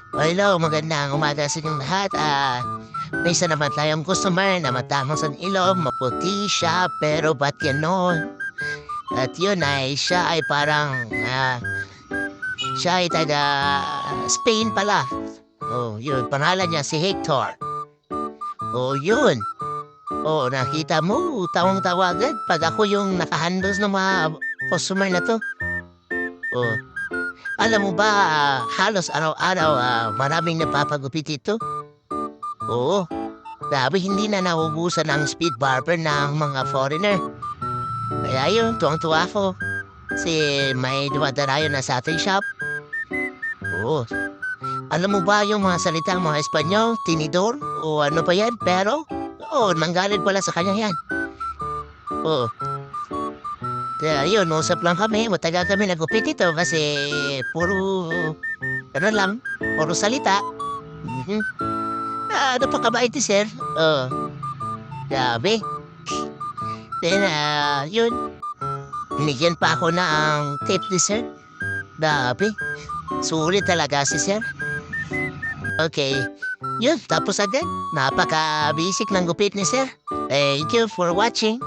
Hello, magandang umaga sa inyong lahat. May isa naman tayong customer na matapang sa ilong, maputi siya, pero ba't ganon? At yun ay, siya ay parang, siya ay taga Spain pala. Oh, yun, pangalan niya si Hector. Oh, yun. Oh, nakita mo, tawang-tawa agad pag ako yung nakahandles ng mga customer na to. Oh, alam mo ba, halos araw-araw, maraming napapagupit ito? Oo, grabe hindi na nauubusan ang speed barber ng mga foreigner. Kaya yun, tuwang-tuwa ako. Kasi may dumadarayo na sa ating shop. Oo. Alam mo ba yung mga salitang mga Espanyol, tinidor, o ano pa yan, pero? Oo, nanggaling pala sa kanya yan. Oo. Kaya yun, usap lang kami, matagal kami nagupit ito kasi puro, ano lang, puro salita. Mhm. Napakabait ni sir. Oo, grabe. Then, yun, binigyan pa ako ng tip ni sir. Grabe, sulit talaga si sir. Okay, yun, tapos agad. Napaka-basic ng gupit ni sir. Thank you for watching.